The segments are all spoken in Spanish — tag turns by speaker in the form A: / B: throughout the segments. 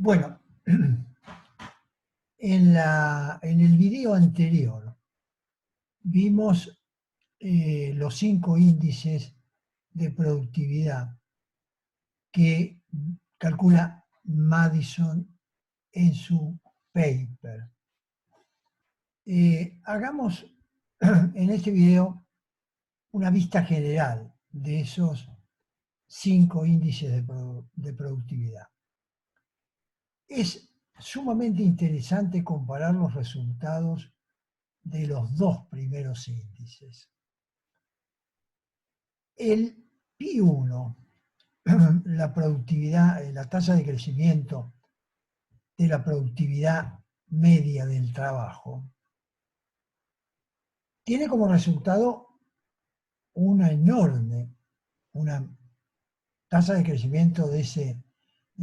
A: Bueno, en el video anterior vimos los 5 índices de productividad que calcula Madison en su paper. Hagamos en este video una vista general de esos 5 índices de productividad. Es sumamente interesante comparar los resultados de los 2 primeros índices. El Pi1, la productividad, la tasa de crecimiento de la productividad media del trabajo, tiene como resultado una tasa de crecimiento de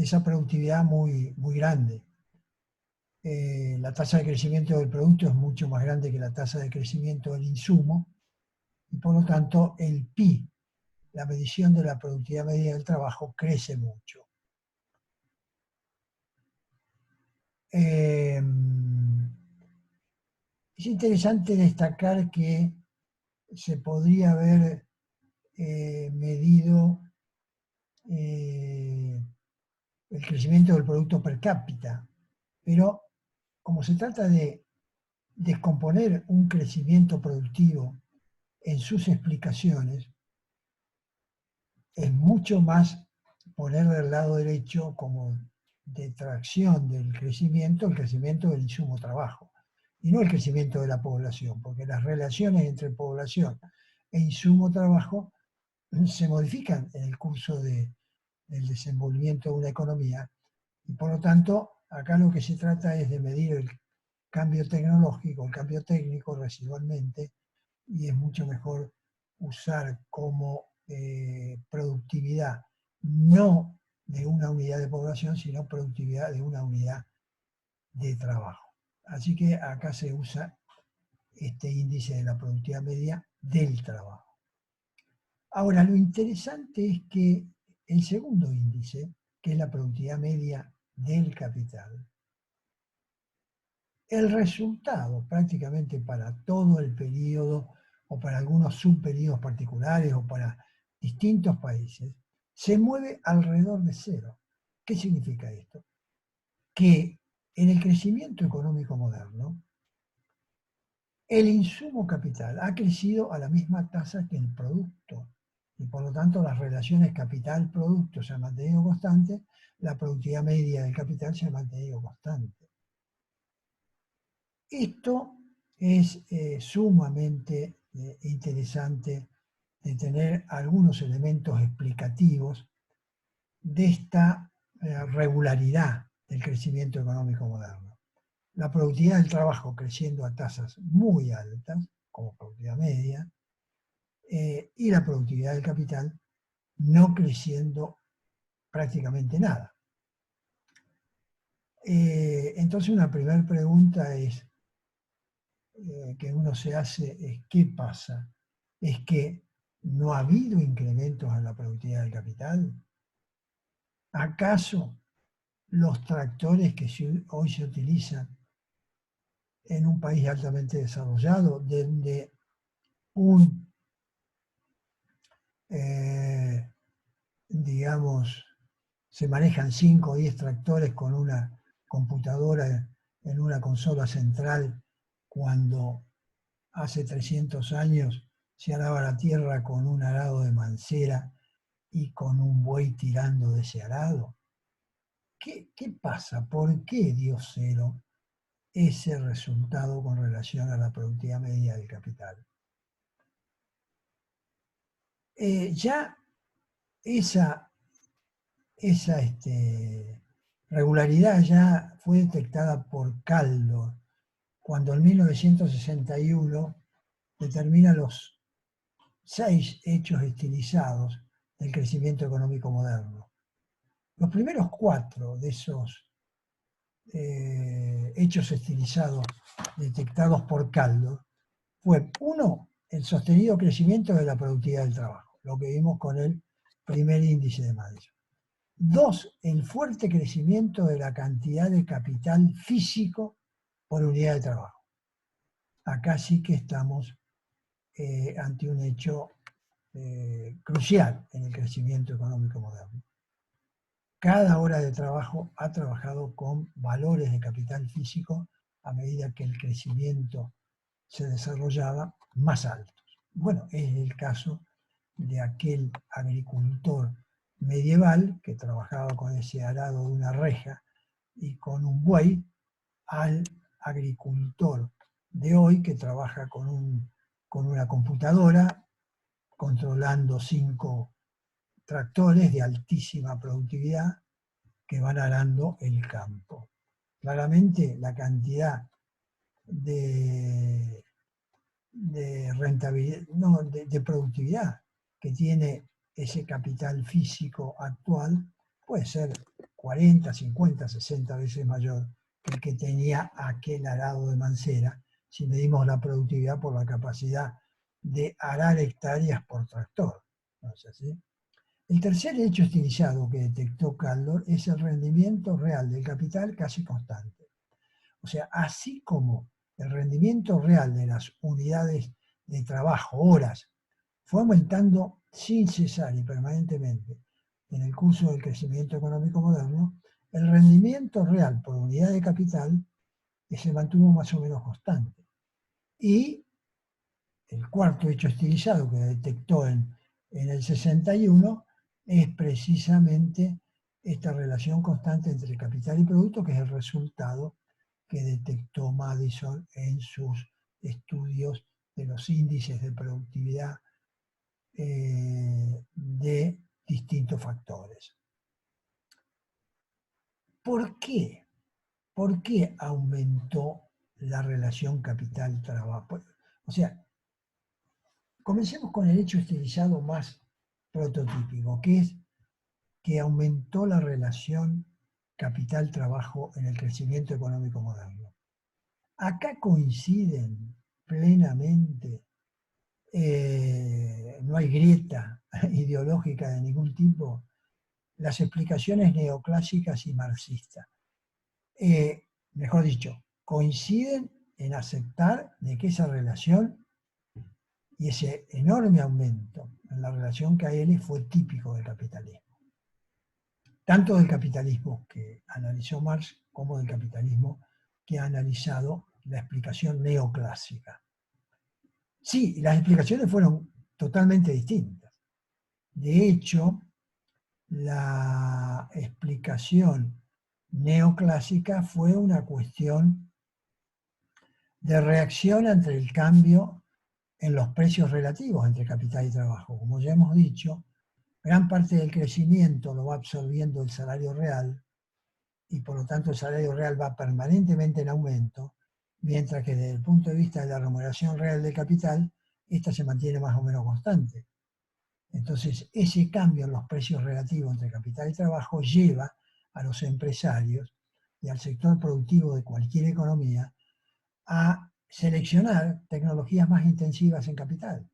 A: esa productividad muy grande. La tasa de crecimiento del producto es mucho más grande que la tasa de crecimiento del insumo, y por lo tanto el Pi, la medición de la productividad media del trabajo, crece mucho. Es interesante destacar que se podría haber medido el crecimiento del producto per cápita, pero como se trata de descomponer un crecimiento productivo en sus explicaciones, es mucho más poner del lado derecho como detracción del crecimiento, el crecimiento del insumo trabajo, y no el crecimiento de la población, porque las relaciones entre población e insumo trabajo se modifican en el curso del desenvolvimiento de una economía, y por lo tanto, acá lo que se trata es de medir el cambio tecnológico, el cambio técnico residualmente, y es mucho mejor usar como productividad no de una unidad de población, sino productividad de una unidad de trabajo. Así que acá se usa este índice de la productividad media del trabajo. Ahora, lo interesante es que el segundo índice, que es la productividad media del capital, el resultado prácticamente para todo el periodo o para algunos subperiodos particulares o para distintos países, se mueve alrededor de cero. ¿Qué significa esto? Que en el crecimiento económico moderno, el insumo capital ha crecido a la misma tasa que el producto, y por lo tanto las relaciones capital-producto se han mantenido constantes, la productividad media del capital se ha mantenido constante. Esto es sumamente interesante de tener algunos elementos explicativos de esta regularidad del crecimiento económico moderno. La productividad del trabajo creciendo a tasas muy altas, como productividad media, y la productividad del capital no creciendo prácticamente nada. Entonces una primera pregunta es, que uno se hace es ¿qué pasa? ¿Es que no ha habido incrementos en la productividad del capital? ¿Acaso los tractores que hoy se utilizan en un país altamente desarrollado, donde digamos, se manejan 5 o 10 tractores con una computadora en una consola central, cuando hace 300 años se araba la tierra con un arado de mancera y con un buey tirando de ese arado? ¿Qué pasa? ¿Por qué dio cero ese resultado con relación a la productividad media del capital? Ya esa regularidad ya fue detectada por Kaldor, cuando en 1961 determina los 6 hechos estilizados del crecimiento económico moderno. Los primeros 4 de esos hechos estilizados detectados por Kaldor fue, 1, el sostenido crecimiento de la productividad del trabajo, lo que vimos con el primer índice de Madison. 2, el fuerte crecimiento de la cantidad de capital físico por unidad de trabajo. Acá sí que estamos ante un hecho crucial en el crecimiento económico moderno. Cada hora de trabajo ha trabajado con valores de capital físico a medida que el crecimiento se desarrollaba más altos. Bueno, es el caso de aquel agricultor medieval que trabajaba con ese arado de una reja y con un buey, al agricultor de hoy que trabaja con una computadora controlando 5 tractores de altísima productividad que van arando el campo. Claramente la cantidad de rentabilidad, no, de productividad que tiene ese capital físico actual puede ser 40, 50, 60 veces mayor que el que tenía aquel arado de Mancera, si medimos la productividad por la capacidad de arar hectáreas por tractor. ¿No es así? El tercer hecho estilizado que detectó Kaldor es el rendimiento real del capital casi constante. O sea, así como el rendimiento real de las unidades de trabajo, horas, fue aumentando sin cesar y permanentemente en el curso del crecimiento económico moderno, el rendimiento real por unidad de capital se mantuvo más o menos constante. Y el cuarto hecho estilizado que detectó en el 61 es precisamente esta relación constante entre capital y producto, que es el resultado que detectó Madison en sus estudios de los índices de productividad de distintos factores. ¿Por qué? ¿Por qué aumentó la relación capital-trabajo? O sea, comencemos con el hecho estilizado más prototípico, que es que aumentó la relación capital-trabajo en el crecimiento económico moderno. Acá coinciden plenamente, no hay grieta ideológica de ningún tipo, las explicaciones neoclásicas y marxistas. Mejor dicho, coinciden en aceptar de que esa relación y ese enorme aumento en la relación que a él fue típico del capitalismo. Tanto del capitalismo que analizó Marx como del capitalismo que ha analizado la explicación neoclásica. Sí, las explicaciones fueron totalmente distintas. De hecho, la explicación neoclásica fue una cuestión de reacción ante el cambio en los precios relativos entre capital y trabajo. Como ya hemos dicho, gran parte del crecimiento lo va absorbiendo el salario real y por lo tanto el salario real va permanentemente en aumento, mientras que desde el punto de vista de la remuneración real del capital, esta se mantiene más o menos constante. Entonces, ese cambio en los precios relativos entre capital y trabajo lleva a los empresarios y al sector productivo de cualquier economía a seleccionar tecnologías más intensivas en capital.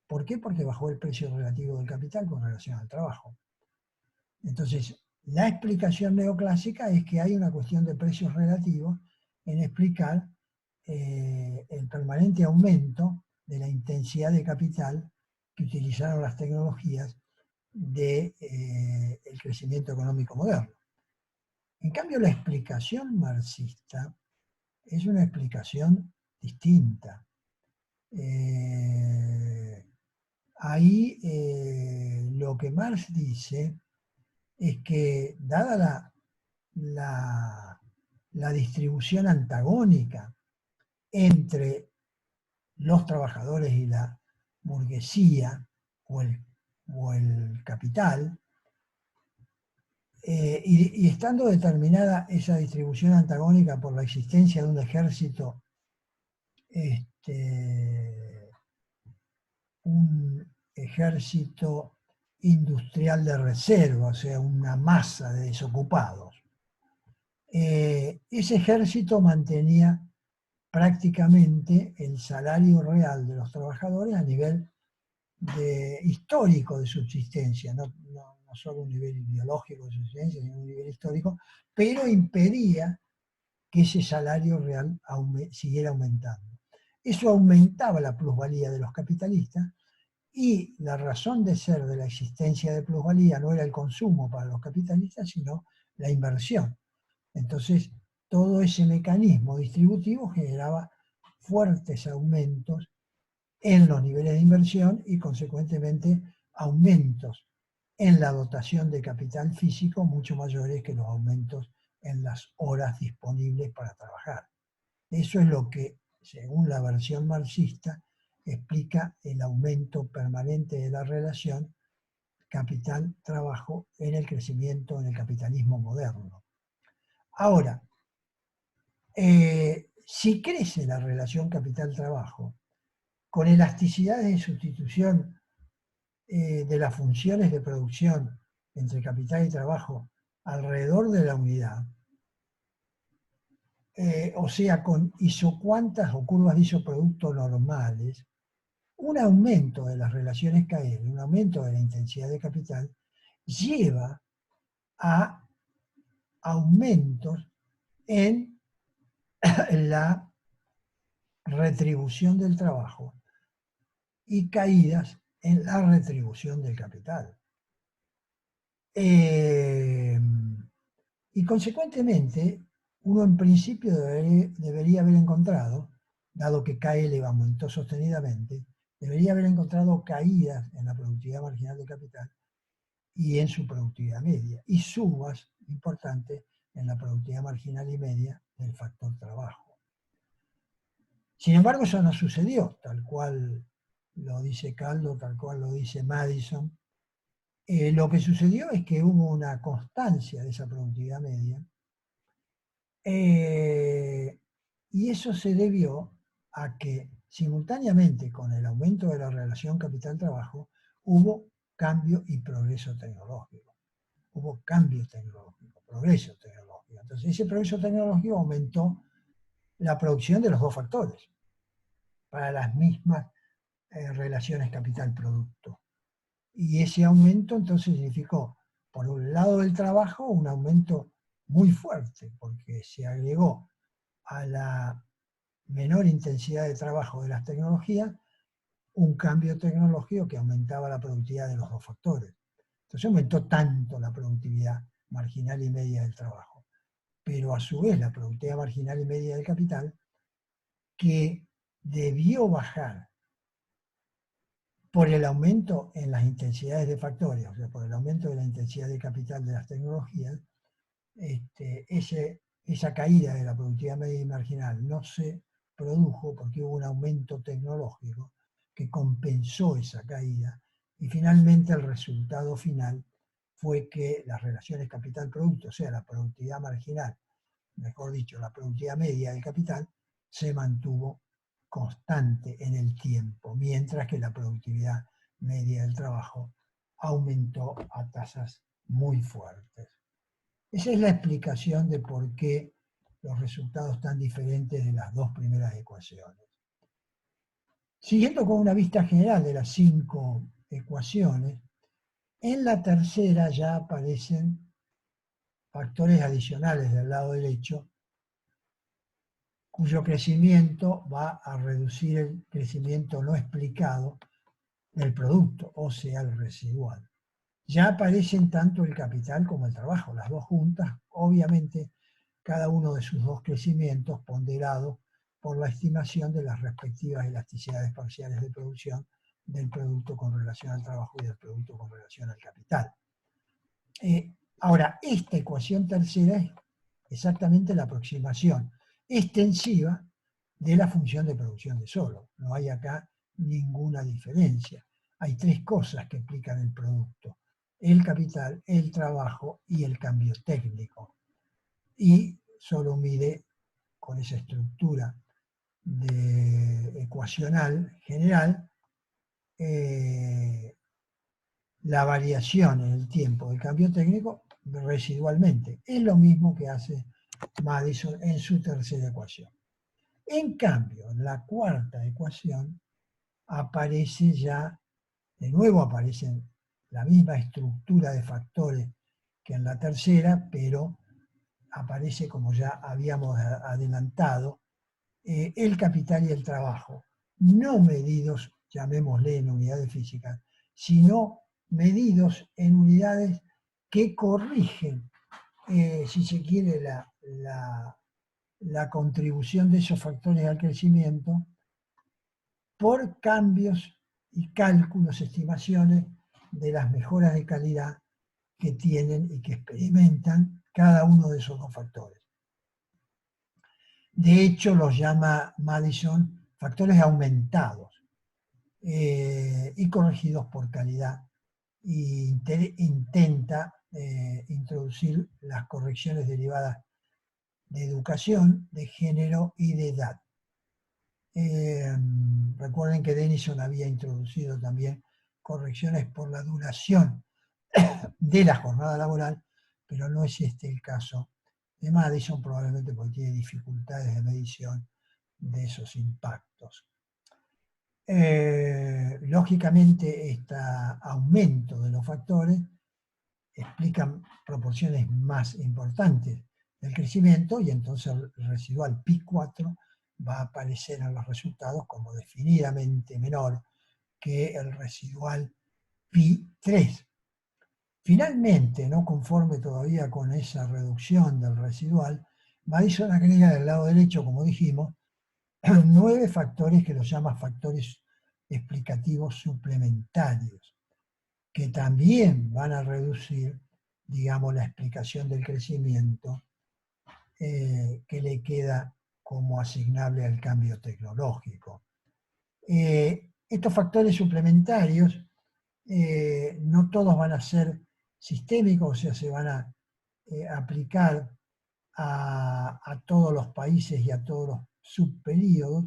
A: ¿Por qué? Porque bajó el precio relativo del capital con relación al trabajo. Entonces, la explicación neoclásica es que hay una cuestión de precios relativos en explicar el permanente aumento de la intensidad de capital que utilizaron las tecnologías del crecimiento económico moderno. En cambio, la explicación marxista es una explicación distinta. Ahí lo que Marx dice es que dada la distribución antagónica entre los trabajadores y la burguesía o el capital, y estando determinada esa distribución antagónica por la existencia de un ejército, industrial de reserva, o sea, una masa de desocupados. Ese ejército mantenía prácticamente el salario real de los trabajadores a nivel histórico de subsistencia. No no solo un nivel biológico de subsistencia, sino un nivel histórico, pero impedía que ese salario real siguiera aumentando. Eso aumentaba la plusvalía de los capitalistas y la razón de ser de la existencia de plusvalía no era el consumo para los capitalistas, sino la inversión. Entonces, todo ese mecanismo distributivo generaba fuertes aumentos en los niveles de inversión y, consecuentemente, aumentos en la dotación de capital físico mucho mayores que los aumentos en las horas disponibles para trabajar. Eso es lo que, según la versión marxista, explica el aumento permanente de la relación capital-trabajo en el crecimiento en el capitalismo moderno. Ahora, si crece la relación capital-trabajo con elasticidades de sustitución de las funciones de producción entre capital y trabajo alrededor de la unidad, o sea, con isocuantas o curvas de isoproducto normales, un aumento de las relaciones KL, un aumento de la intensidad de capital, lleva a aumentos en la retribución del trabajo y caídas en la retribución del capital. Y consecuentemente, uno en principio debería haber encontrado, dado que KL aumentó sostenidamente, debería haber encontrado caídas en la productividad marginal de capital y en su productividad media, y subas importantes en la productividad marginal y media del factor trabajo. Sin embargo, eso no sucedió, tal cual lo dice Caldo, tal cual lo dice Madison. Lo que sucedió es que hubo una constancia de esa productividad media, y eso se debió a que simultáneamente con el aumento de la relación capital-trabajo hubo cambio y progreso tecnológico. Hubo cambio tecnológico, progreso tecnológico. Entonces ese progreso tecnológico aumentó la producción de los dos factores para las mismas relaciones capital-producto. Y ese aumento entonces significó, por un lado del trabajo, un aumento muy fuerte, porque se agregó a la menor intensidad de trabajo de las tecnologías un cambio tecnológico que aumentaba la productividad de los dos factores. Entonces aumentó tanto la productividad marginal y media del trabajo, pero a su vez la productividad marginal y media del capital, que debió bajar por el aumento en las intensidades de factores, o sea, por el aumento de la intensidad de capital de las tecnologías, esa caída de la productividad media y marginal no se produjo porque hubo un aumento tecnológico que compensó esa caída, y finalmente el resultado final fue que las relaciones capital-producto, o sea, la productividad marginal, mejor dicho, la productividad media del capital, se mantuvo constante en el tiempo, mientras que la productividad media del trabajo aumentó a tasas muy fuertes. Esa es la explicación de por qué los resultados tan diferentes de las dos primeras ecuaciones. Siguiendo con una vista general de las 5 ecuaciones, en la tercera ya aparecen factores adicionales del lado derecho, cuyo crecimiento va a reducir el crecimiento no explicado del producto, o sea, el residual. Ya aparecen tanto el capital como el trabajo, las dos juntas, obviamente cada uno de sus dos crecimientos ponderados por la estimación de las respectivas elasticidades parciales de producción del producto con relación al trabajo y del producto con relación al capital. Ahora, esta ecuación tercera es exactamente la aproximación extensiva de la función de producción de Solow. No hay acá ninguna diferencia. Hay tres cosas que explican el producto: el capital, el trabajo y el cambio técnico. Y Solow mide con esa estructura ecuacional general la variación en el tiempo del cambio técnico residualmente. Es lo mismo que hace Madison en su tercera ecuación. En cambio, en la cuarta ecuación aparece ya, de nuevo aparecen la misma estructura de factores que en la tercera, pero aparece, como ya habíamos adelantado, el capital y el trabajo, no medidos, llamémosle en unidades físicas, sino medidos en unidades que corrigen, si se quiere, la contribución de esos factores al crecimiento por cambios y cálculos, estimaciones de las mejoras de calidad que tienen y que experimentan cada uno de esos dos factores. De hecho, los llama Madison factores aumentados y corregidos por calidad, e intenta introducir las correcciones derivadas de educación, de género y de edad. Recuerden que Denison había introducido también correcciones por la duración de la jornada laboral, pero no es este el caso de Madison, probablemente porque tiene dificultades de medición de esos impactos. Lógicamente, este aumento de los factores explican proporciones más importantes del crecimiento y entonces el residual Pi4 va a aparecer en los resultados como definidamente menor que el residual Pi3. Finalmente, no conforme todavía con esa reducción del residual, Madison agrega del lado derecho, como dijimos, 9 factores que los llama factores explicativos suplementarios, que también van a reducir, digamos, la explicación del crecimiento que le queda como asignable al cambio tecnológico. Estos factores suplementarios no todos van a ser sistémicos, o sea, se van a aplicar a todos los países y a todos los subperíodos,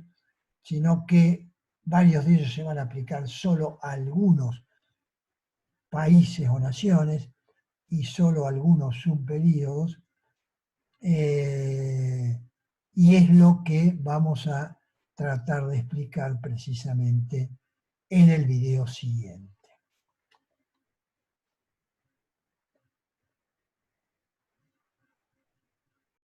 A: sino que varios de ellos se van a aplicar solo a algunos países o naciones y solo a algunos subperíodos, y es lo que vamos a tratar de explicar precisamente en el video siguiente.